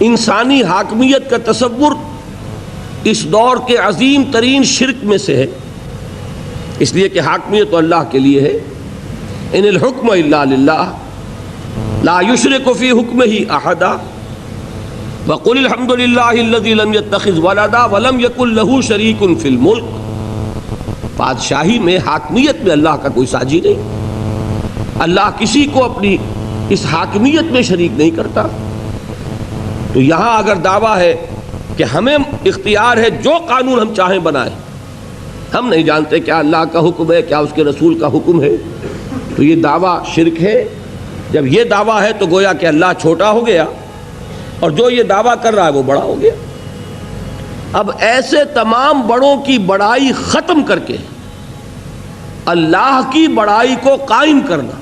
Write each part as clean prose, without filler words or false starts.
انسانی حاکمیت کا تصور اس دور کے عظیم ترین شرک میں سے ہے، اس لیے کہ حاکمیت تو اللہ کے لیے ہے۔ ان الحکم الا للہ لا یشرک فی حکمہ احدا وقل الحمد للہ الذی لم یتخذ ولدا ولم یکن لہ شریک فی الملک۔ بادشاہی میں، حاکمیت میں اللہ کا کوئی ساجی نہیں، اللہ کسی کو اپنی اس حاکمیت میں شریک نہیں کرتا۔ تو یہاں اگر دعویٰ ہے کہ ہمیں اختیار ہے جو قانون ہم چاہیں بنائیں، ہم نہیں جانتے کیا اللہ کا حکم ہے، کیا اس کے رسول کا حکم ہے، تو یہ دعویٰ شرک ہے۔ جب یہ دعویٰ ہے تو گویا کہ اللہ چھوٹا ہو گیا اور جو یہ دعویٰ کر رہا ہے وہ بڑا ہو گیا۔ اب ایسے تمام بڑوں کی بڑائی ختم کر کے اللہ کی بڑائی کو قائم کرنا،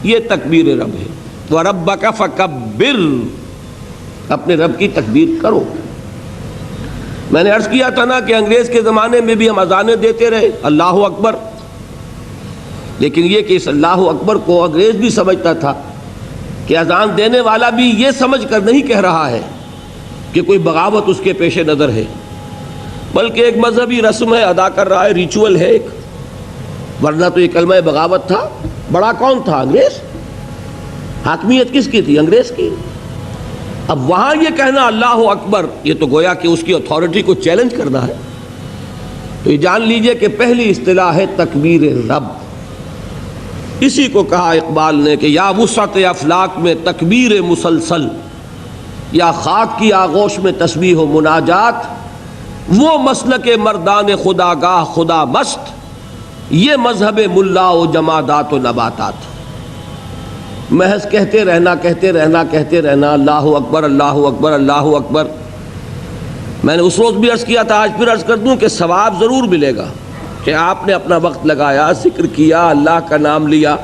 یہ تکبیر رب ہے۔ وَرَبَّكَ فَكَبِّرْ، اپنے رب کی تکبیر کرو۔ میں نے عرض کیا تھا نا کہ انگریز کے زمانے میں بھی ہم اذانیں دیتے رہے اللہ اکبر، لیکن یہ کہ اس اللہ اکبر کو انگریز بھی سمجھتا تھا کہ اذان دینے والا بھی یہ سمجھ کر نہیں کہہ رہا ہے کہ کوئی بغاوت اس کے پیش نظر ہے، بلکہ ایک مذہبی رسم ہے، ادا کر رہا ہے، ریچول ہے ایک، ورنہ تو یہ کلمہ بغاوت تھا۔ بڑا کون تھا؟ انگریز۔ حاکمیت کس کی تھی؟ انگریز کی۔ اب وہاں یہ کہنا اللہ اکبر، یہ تو گویا کہ اس کی اتھارٹی کو چیلنج کرنا ہے۔ تو یہ جان لیجئے کہ پہلی اصطلاح ہے تکبیر رب۔ اسی کو کہا اقبال نے کہ یا وسعت افلاک میں تکبیر مسلسل، یا خاک کی آغوش میں تسبیح و مناجات، وہ مسلک مردان خدا گاہ خدا مست، یہ مذہب ملا و جمادات و نباتات۔ محض کہتے رہنا کہتے رہنا کہتے رہنا اللہ اکبر اللہ اکبر اللہ اکبر۔ میں نے اس روز بھی عرض کیا تھا، آج پھر عرض کر دوں کہ ثواب ضرور ملے گا کہ آپ نے اپنا وقت لگایا، ذکر کیا، اللہ کا نام لیا،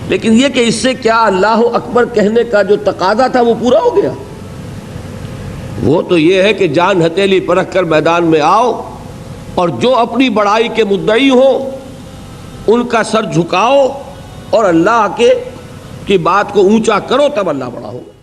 لیکن یہ کہ اس سے کیا اللہ اکبر کہنے کا جو تقاضا تھا وہ پورا ہو گیا؟ وہ تو یہ ہے کہ جان ہتھیلی پرکھ کر میدان میں آؤ اور جو اپنی بڑائی کے مدعی ہوں ان کا سر جھکاؤ اور اللہ کی بات کو اونچا کرو، تب اللہ بڑا ہوگا۔